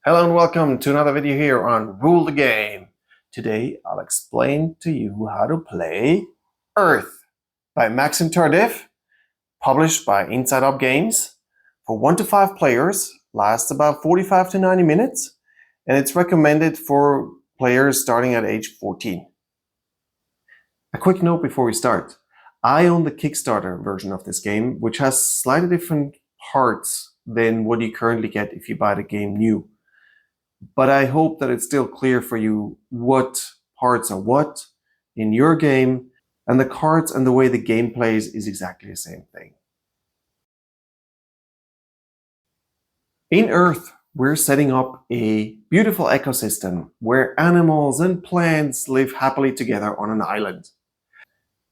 Hello and welcome to another video here on Rule the Game. Today I'll explain to you how to play Earth by Maxime Tardif, published by Inside Up Games. For 1 to 5 players, lasts about 45 to 90 minutes, and it's recommended for players starting at age 14. A quick note before we start. I own the Kickstarter version of this game, which has slightly different parts than what you currently get if you buy the game new. But I hope that it's still clear for you what parts are what in your game, and the cards and the way the game plays is exactly the same thing. In Earth, we're setting up a beautiful ecosystem where animals and plants live happily together on an island.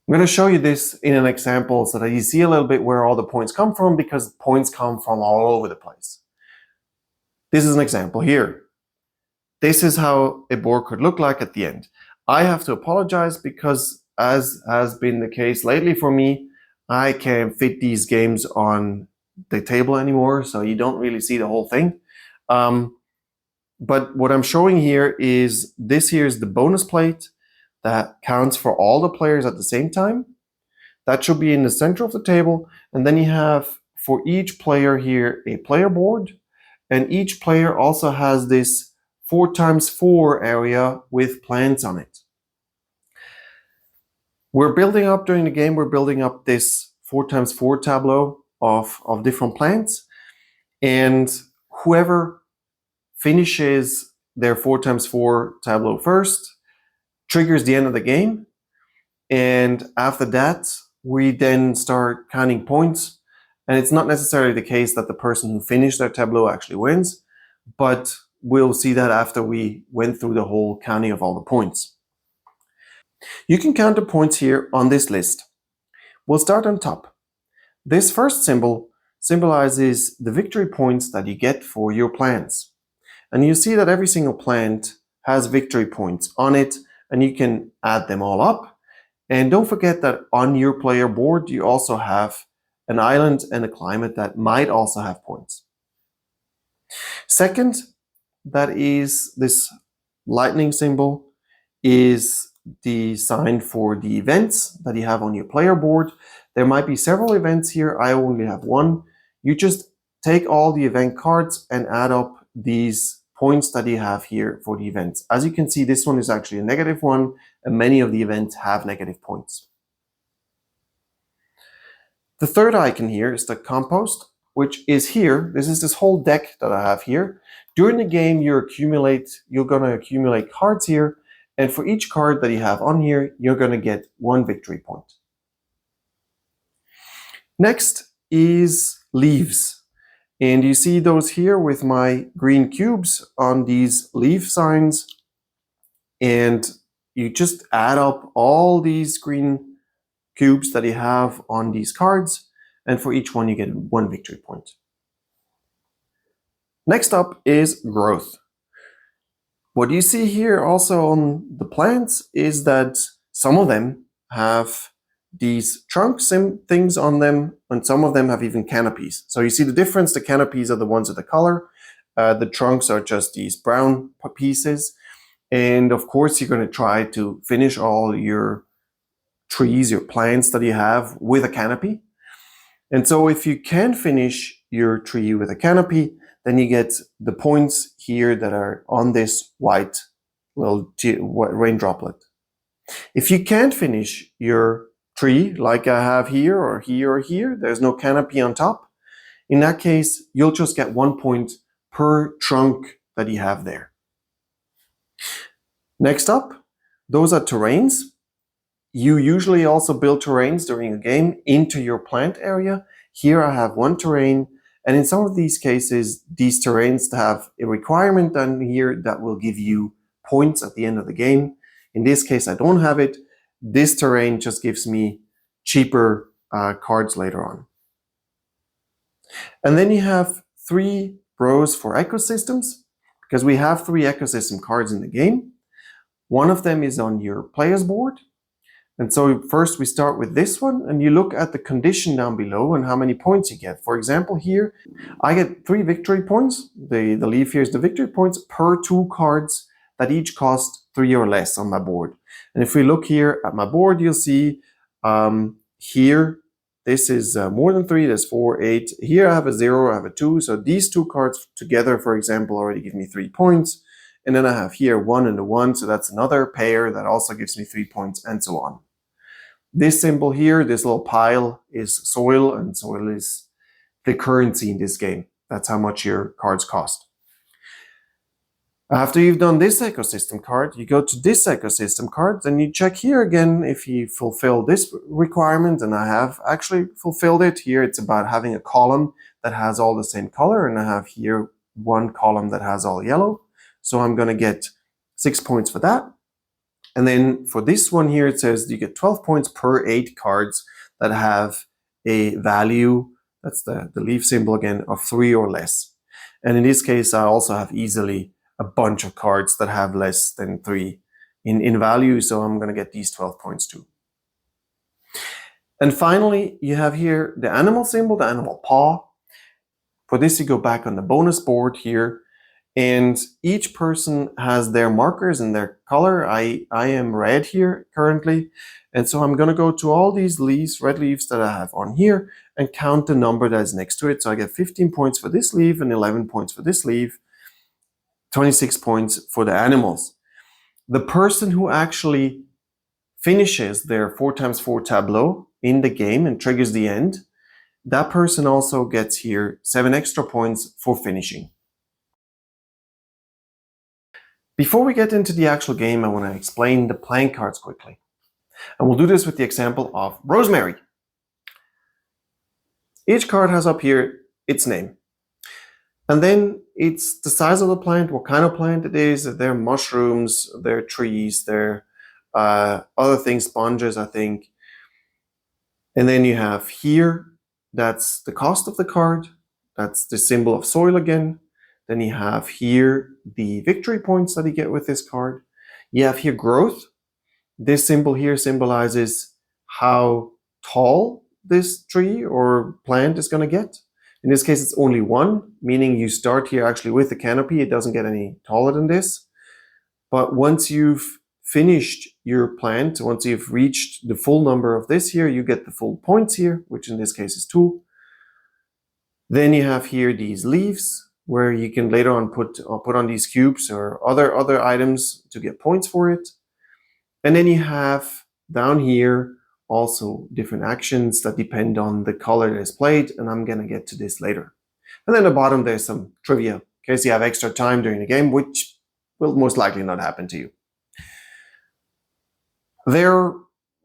I'm going to show you this in an example so that you see a little bit where all the points come from, because points come from all over the place. This is an example here. This is how a board could look like at the end. I have to apologize because, as has been the case lately for me, I can't fit these games on the table anymore, so you don't really see the whole thing. But what I'm showing here is this here is the bonus plate that counts for all the players at the same time. That should be in the center of the table, and then you have for each player here a player board, and each player also has this 4x4 area with plants on it. We're building up during the game, we're building up this 4x4 tableau of different plants, and whoever finishes their 4x4 tableau first triggers the end of the game. And after that, we then start counting points. And it's not necessarily the case that the person who finished their tableau actually wins, but we'll see that after we went through the whole counting of all the points. You can count the points here on this list. We'll start on top. This first symbol symbolizes the victory points that you get for your plants. And you see that every single plant has victory points on it, and you can add them all up. And don't forget that on your player board, you also have an island and a climate that might also have points. Second, that is this lightning symbol, is the sign for the events that you have on your player board. There might be several events here. I only have one. You just take all the event cards and add up these points that you have here for the events. As you can see, this one is actually a negative one, and many of the events have negative points. The third icon here is the compost, which is here. This is this whole deck that I have here. During the game, you're going to accumulate cards here, and for each card that you have on here, you're going to get 1 victory point. Next is leaves. And you see those here with my green cubes on these leaf signs. And you just add up all these green cubes that you have on these cards, and for each one you get 1 victory point. Next up is growth. What you see here also on the plants is that some of them have these trunks and things on them, and some of them have even canopies. So you see the difference. The canopies are the ones with the color. The trunks are just these brown pieces. And of course, you're going to try to finish all your trees, your plants that you have with a canopy. And so if you can finish your tree with a canopy, then you get the points here that are on this white little rain droplet. If you can't finish your tree like I have here or here or here, there's no canopy on top. In that case, you'll just get 1 point per trunk that you have there. Next up, those are terrains. You usually also build terrains during a game into your plant area. Here I have 1 terrain, and in some of these cases, these terrains have a requirement down here that will give you points at the end of the game. In this case, I don't have it. This terrain just gives me cheaper cards later on. And then you have 3 rows for ecosystems, because we have 3 ecosystem cards in the game. One of them is on your player's board. And so first we start with this one, and you look at the condition down below and how many points you get. For example, here, I get 3 victory points. The leaf here is the victory points per 2 cards that each cost 3 or less on my board. And if we look here at my board, you'll see here, this is more than 3, there's 4, 8. Here I have a 0, I have a 2. So these 2 cards together, for example, already give me 3 points. And then I have here 1 and a 1, so that's another pair that also gives me 3 points, and so on. This symbol here, this little pile, is soil, and soil is the currency in this game. That's how much your cards cost. After you've done this ecosystem card, you go to this ecosystem card, and you check here again if you fulfill this requirement, and I have actually fulfilled it. Here it's about having a column that has all the same color, and I have here one column that has all yellow. So I'm going to get 6 points for that. And then for this one here, it says you get 12 points per 8 cards that have a value, that's the leaf symbol again, of 3 or less. And in this case, I also have easily a bunch of cards that have less than 3 in value, so I'm going to get these 12 points too. And finally, you have here the animal symbol, the animal paw. For this, you go back on the bonus board here, and each person has their markers and their color. I am red here currently, and so I'm going to go to all these leaves, red leaves that I have on here, and count the number that is next to it. So I get 15 points for this leaf and 11 points for this leaf, 26 points for the animals. The person who actually finishes their 4x4 tableau in the game and triggers the end, that person also gets here 7 extra points for finishing. Before we get into the actual game, I want to explain the playing cards quickly. And we'll do this with the example of rosemary. Each card has up here its name. And then it's the size of the plant, what kind of plant it is. They're mushrooms, they're trees, they're other things, sponges, I think. And then you have here, that's the cost of the card. That's the symbol of soil again. Then you have here the victory points that you get with this card. You have here growth. This symbol here symbolizes how tall this tree or plant is going to get. In this case, it's only 1, meaning you start here actually with the canopy. It doesn't get any taller than this. But once you've finished your plant, once you've reached the full number of this here, you get the full points here, which in this case is 2. Then you have here these leaves, where you can later on put on these cubes or other items to get points for it. And then you have down here also different actions that depend on the color that is played, and I'm going to get to this later. And then at the bottom there's some trivia in case you have extra time during the game, which will most likely not happen to you. There are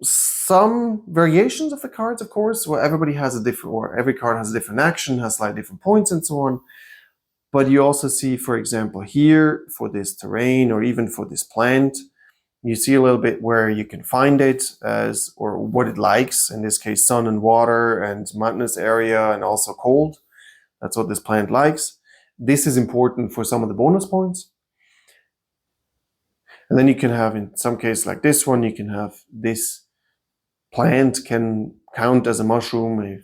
some variations of the cards, of course, where everybody has a different, or every card has a different action, has slightly different points and so on. But you also see, for example, here for this terrain or even for this plant, you see a little bit where you can find it as, or what it likes. In this case, sun and water and mountainous area and also cold. That's what this plant likes. This is important for some of the bonus points. And then you can have, in some cases like this one, you can have this plant can count as a mushroom,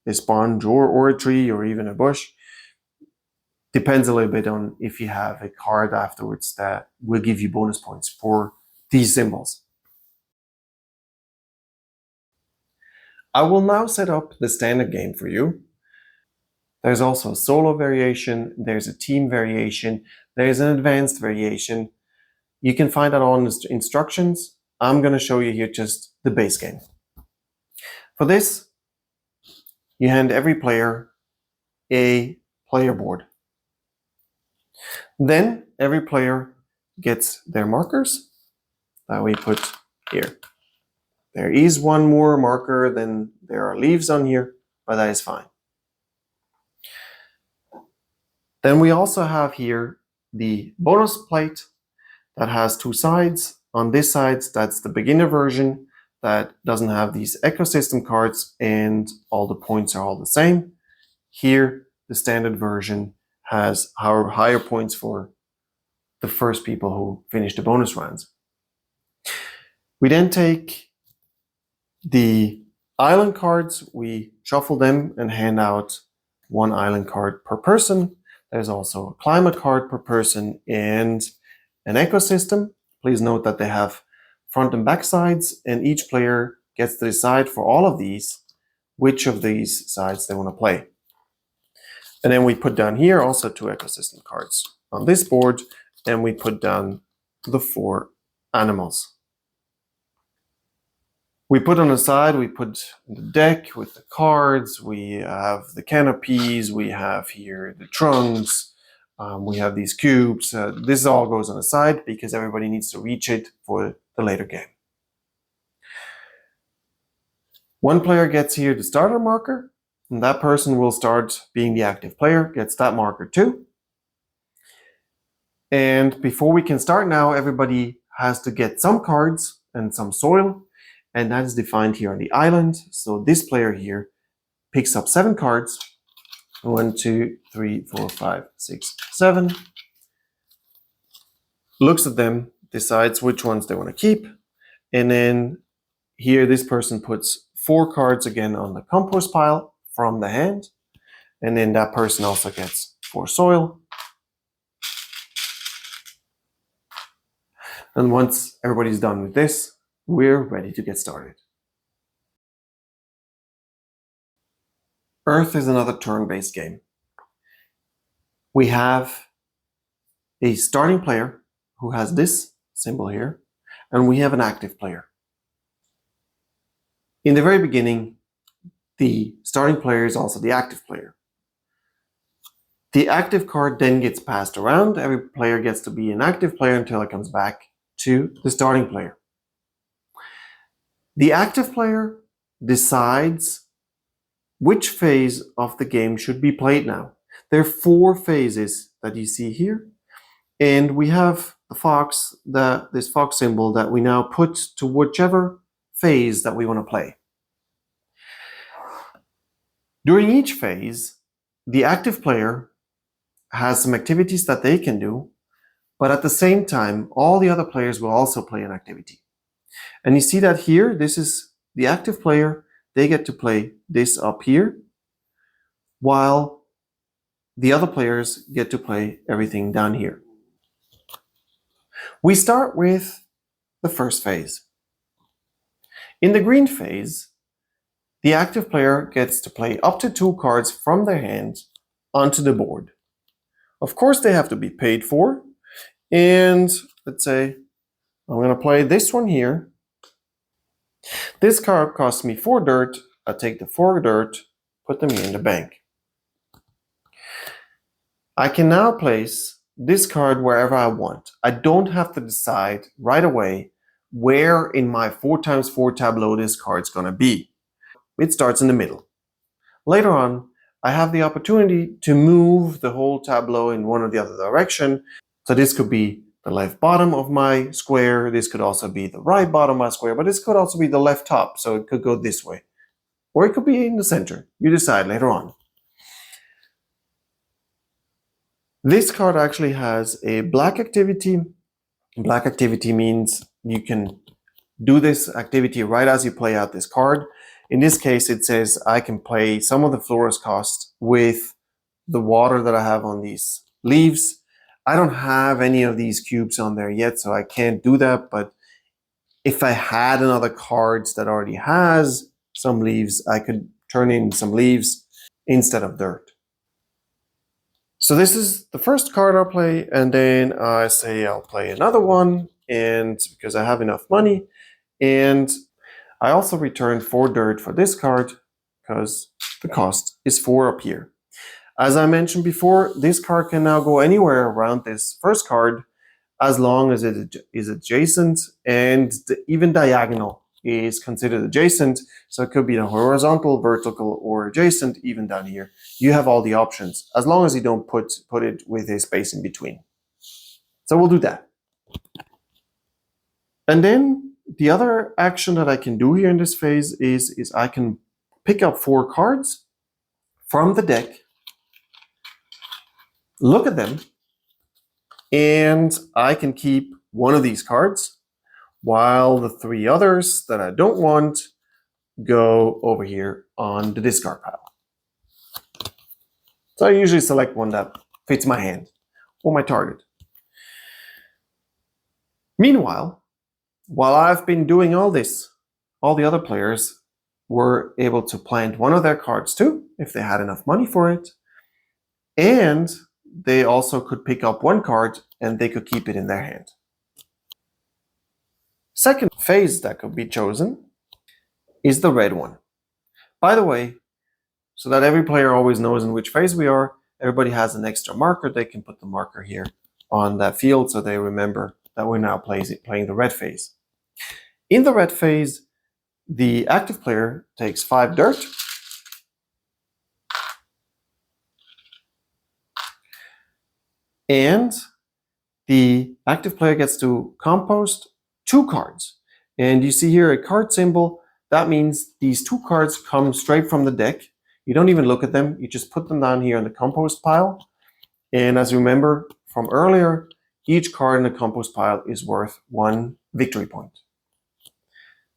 a sponge, or a tree, or even a bush. Depends a little bit on if you have a card afterwards that will give you bonus points for these symbols. I will now set up the standard game for you. There's also a solo variation, there's a team variation, there's an advanced variation. You can find that all in the instructions. I'm going to show you here just the base game. For this, you hand every player a player board. Then every player gets their markers that we put here. There is one more marker than there are leaves on here, but that is fine. Then we also have here the bonus plate that has 2 sides. On this side, that's the beginner version that doesn't have these ecosystem cards and all the points are all the same. Here, the standard version has higher points for the first people who finish the bonus rounds. We then take The island cards, we shuffle them and hand out one island card per person. There's also a climate card per person and an ecosystem. Please note that they have front and back sides, and each player gets to decide for all of these which of these sides they want to play. And then we put down here also 2 ecosystem cards on this board, and we put down the 4 animals. We put on the side, we put the deck with the cards, we have the canopies, we have here the trunks, we have these cubes. This all goes on the side because everybody needs to reach it for the later game. One player gets here the starter marker, and that person will start being the active player, gets that marker too. And before we can start now, everybody has to get some cards and some soil, and that is defined here on the island. So this player here picks up 7 cards. 1, 2, 3, 4, 5, 6, 7. Looks at them, decides which ones they want to keep. And then here this person puts 4 cards again on the compost pile from the hand. And then that person also gets 4 soil. And once everybody's done with this, we're ready to get started. Earth is another turn-based game. We have a starting player who has this symbol here, and we have an active player. In the very beginning, the starting player is also the active player. The active card then gets passed around. Every player gets to be an active player until it comes back to the starting player. The active player decides which phase of the game should be played now. There are 4 phases that you see here, and we have the fox, this fox symbol that we now put to whichever phase that we want to play. During each phase, the active player has some activities that they can do, but at the same time, all the other players will also play an activity. And you see that here, this is the active player. They get to play this up here, while the other players get to play everything down here. We start with the first phase. In the green phase, the active player gets to play up to 2 cards from their hand onto the board. Of course, they have to be paid for. And let's say I'm going to play this one here. This card costs me 4 dirt. I take the 4 dirt, put them here in the bank. I can now place this card wherever I want. I don't have to decide right away where in my 4x4 tableau this card's going to be. It starts in the middle. Later on, I have the opportunity to move the whole tableau in one or the other direction. So this could be the left bottom of my square. This could also be the right bottom of my square, but this could also be the left top. So it could go this way, or it could be in the center. You decide later on. This card actually has a black activity. Black activity means you can do this activity right as you play out this card. In this case, it says I can play some of the florist cost with the water that I have on these leaves. I don't have any of these cubes on there yet, so I can't do that. But if I had another card that already has some leaves, I could turn in some leaves instead of dirt. So this is the first card I'll play, and then I say I'll play another one, and because I have enough money, and I also return 4 dirt for this card because the cost is 4 up here. As I mentioned before, this card can now go anywhere around this first card as long as it is adjacent, and even diagonal is considered adjacent. So it could be the horizontal, vertical, or adjacent, even down here. You have all the options as long as you don't put it with a space in between. So we'll do that. And then the other action that I can do here in this phase is I can pick up 4 cards from the deck, look at them, and I can keep one of these cards, while the 3 others that I don't want, go over here on the discard pile. So I usually select one that fits my hand or my target. Meanwhile, while I've been doing all this, all the other players were able to plant one of their cards too, if they had enough money for it. And they also could pick up one card and they could keep it in their hand. Second phase that could be chosen is the red one. By the way, so that every player always knows in which phase we are, everybody has an extra marker. They can put the marker here on that field so they remember that we're now playing the red phase. In the red phase, the active player takes 5 dirt. And the active player gets to compost 2 cards. And you see here a card symbol. That means these 2 cards come straight from the deck. You don't even look at them. You just put them down here in the compost pile. And as you remember from earlier, each card in the compost pile is worth 1 victory point.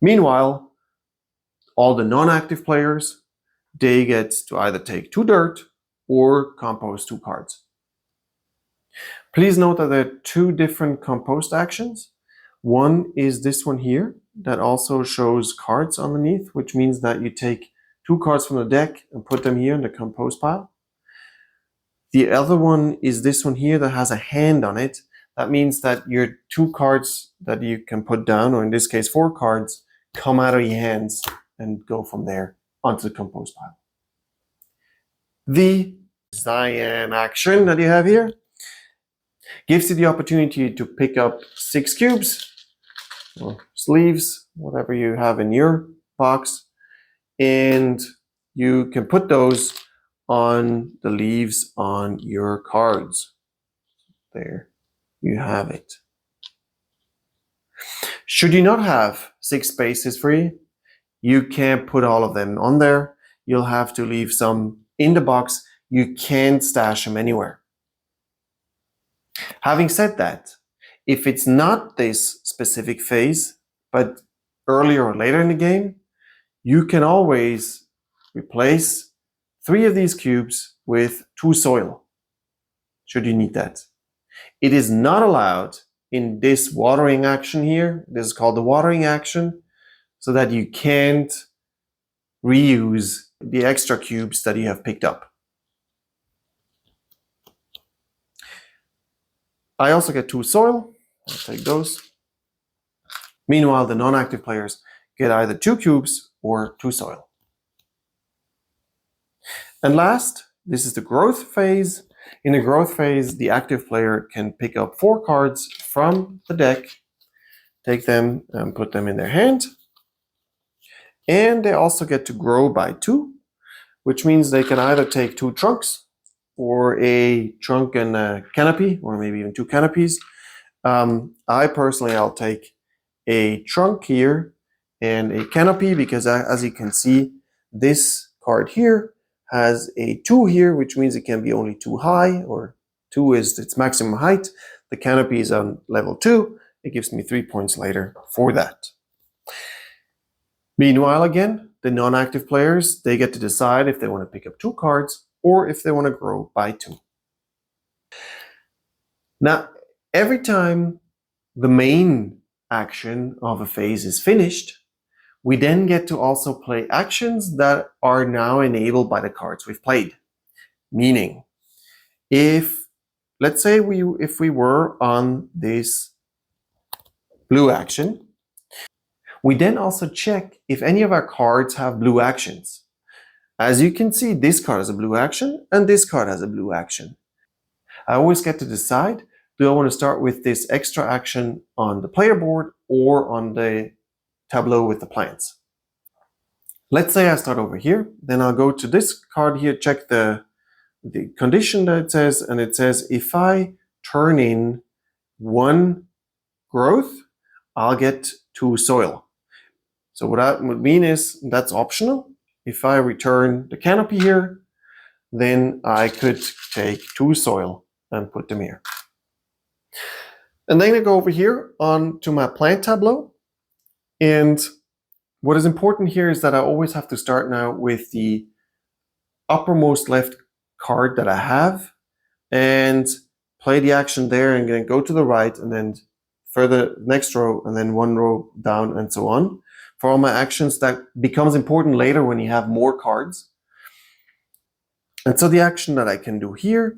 Meanwhile, all the non-active players, they get to either take 2 dirt or compost 2 cards. Please note that there are 2 different compost actions. One is this one here that also shows cards underneath, which means that you take 2 cards from the deck and put them here in the compost pile. The other one is this one here that has a hand on it. That means that your 2 cards that you can put down, or in this case 4 cards, come out of your hands and go from there onto the compost pile. The cyan action that you have here gives you the opportunity to pick up 6 cubes or sleeves, whatever you have in your box, and you can put those on the leaves on your cards. There you have it. Should you not have 6 spaces free, you can't put all of them on there. You'll have to leave some in the box. You can't stash them anywhere. Having said that, if it's not this specific phase, but earlier or later in the game, you can always replace 3 of these cubes with 2 soil, should you need that. It is not allowed in this watering action here. This is called the watering action, so that you can't reuse the extra cubes that you have picked up. I also get 2 soil. I'll take those. Meanwhile, the non-active players get either 2 cubes or 2 soil. And last, this is the growth phase. In the growth phase, the active player can pick up 4 cards from the deck, take them and put them in their hand. And they also get to grow by 2, which means they can either take 2 trunks or a trunk and a canopy, or maybe even 2 canopies. I'll take a trunk here and a canopy, because as you can see, this card here has a 2 here, which means it can be only 2 high, or 2 is its maximum height. The canopy is on level 2. It gives me 3 points later for that. Meanwhile, again, the non-active players, they get to decide if they want to pick up 2 cards or if they want to grow by 2. Now, every time the main action of a phase is finished, we then get to also play actions that are now enabled by the cards we've played. Meaning, let's say if we were on this blue action, we then also check if any of our cards have blue actions. As you can see, this card has a blue action and this card has a blue action. I always get to decide, do I want to start with this extra action on the player board or on the tableau with the plants? Let's say I start over here, then I'll go to this card here, check the condition that it says, and it says if I turn in 1 growth, I'll get 2 soil. So what that would mean is that's optional. If I return the canopy here, then I could take 2 soil and put them here. And then I go over here onto my plant tableau, and What is important here is that I always have to start now with the uppermost left card that I have and play the action there, and then go to the right, and then further next row, and then one row down, and so on. For all my actions, that becomes important later when you have more cards. And so the action that I can do here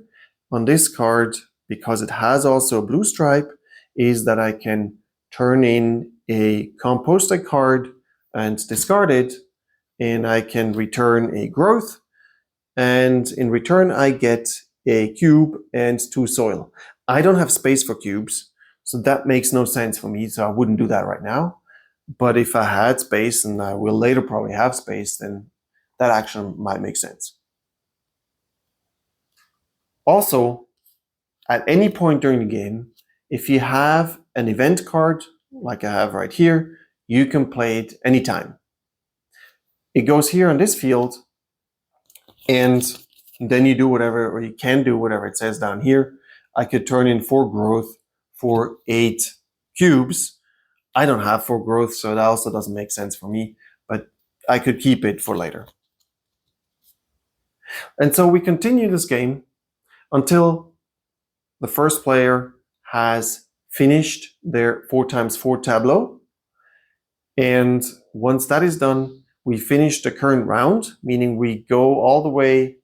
on this card, because it has also a blue stripe, is that I can turn in a composted card and discard it, and I can return a growth, and in return I get a cube and 2 soil. I don't have space for cubes, so that makes no sense for me, so I wouldn't do that right now. But if I had space, and I will later probably have space, then that action might make sense. Also, at any point during the game, if you have an event card, like I have right here, you can play it anytime. It goes here on this field, and then you do whatever, or you can do whatever it says down here. I could turn in 4 growth for 8 cubes. I don't have 4 growth, so that also doesn't make sense for me, but I could keep it for later. And so we continue this game until the first player has finished their 4x4 tableau. And once that is done, we finish the current round, meaning we go all the way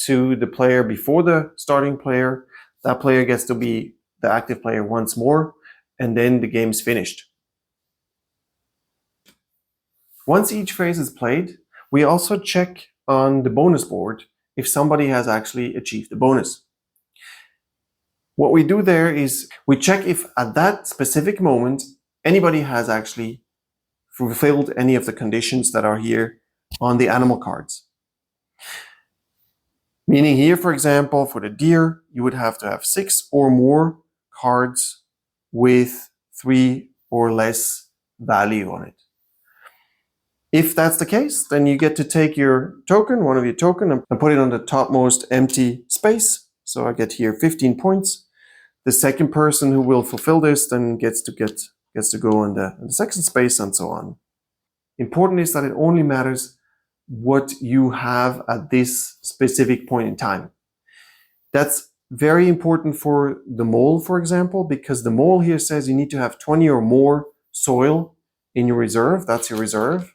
to the player before the starting player. That player gets to be the active player once more, and then the game's finished. Once each phase is played, we also check on the bonus board if somebody has actually achieved the bonus. What we do there is we check if at that specific moment anybody has actually fulfilled any of the conditions that are here on the animal cards. Meaning here, for example, for the deer, you would have to have 6 or more cards with 3 or less value on it. If that's the case, then you get to take your token, one of your token, and put it on the topmost empty space. So I get here 15 points. The second person who will fulfill this then gets to go in the second space, and so on. Important is that it only matters what you have at this specific point in time. That's very important for the mole, for example, because the mole here says you need to have 20 or more soil in your reserve. That's your reserve.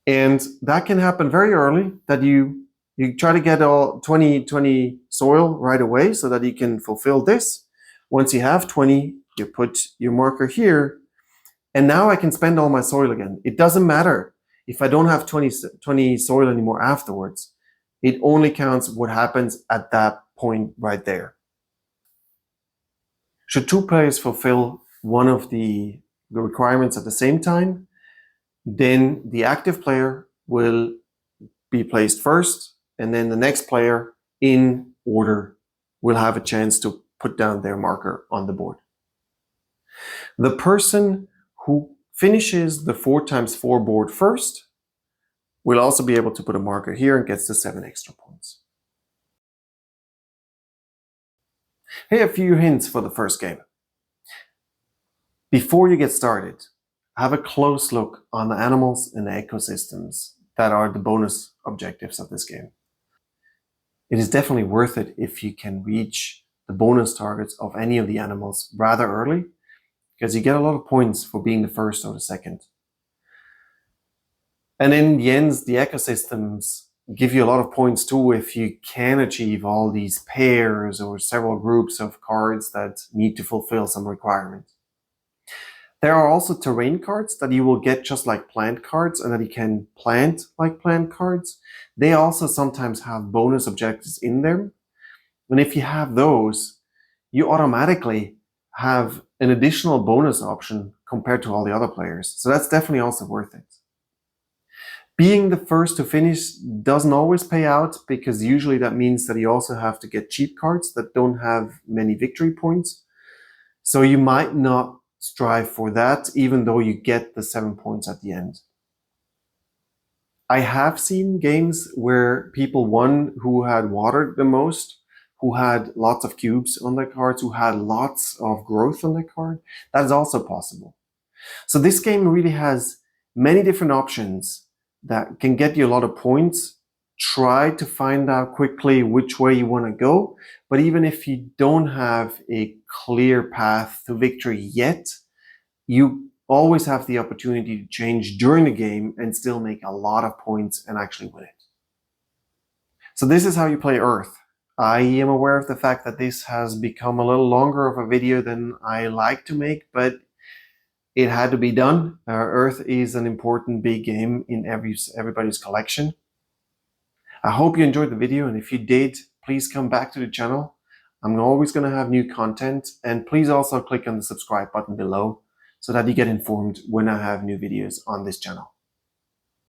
And that can happen very early, that you try to get all 20 soil right away so that you can fulfill this. Once you have 20, you put your marker here, and now I can spend all my soil again. It doesn't matter if I don't have 20 soil anymore afterwards. It only counts what happens at that point right there. Should 2 players fulfill one of the requirements at the same time, then the active player will be placed first, and then the next player in order will have a chance to put down their marker on the board. The person who finishes the 4x4 board first will also be able to put a marker here and gets the 7 extra points. Here are a few hints for the first game. Before you get started, have a close look on the animals and the ecosystems that are the bonus objectives of this game. It is definitely worth it if you can reach the bonus targets of any of the animals rather early, because you get a lot of points for being the first or the second. And in the end, the ecosystems give you a lot of points too if you can achieve all these pairs or several groups of cards that need to fulfill some requirements. There are also terrain cards that you will get just like plant cards, and that you can plant like plant cards. They also sometimes have bonus objectives in them. And if you have those, you automatically have an additional bonus option compared to all the other players. So that's definitely also worth it. Being the first to finish doesn't always pay out, because usually that means that you also have to get cheap cards that don't have many victory points. So you might not strive for that, even though you get the 7 points at the end. I have seen games where people won who had watered the most, who had lots of cubes on their cards, who had lots of growth on their card. That is also possible. So this game really has many different options that can get you a lot of points. Try to find out quickly which way you want to go. But even if you don't have a clear path to victory yet, you always have the opportunity to change during the game and still make a lot of points and actually win it. So this is how you play Earth. I am aware of the fact that this has become a little longer of a video than I like to make, but it had to be done. Earth is an important big game in everybody's collection. I hope you enjoyed the video, and if you did, please come back to the channel. I'm always going to have new content, and please also click on the subscribe button below so that you get informed when I have new videos on this channel.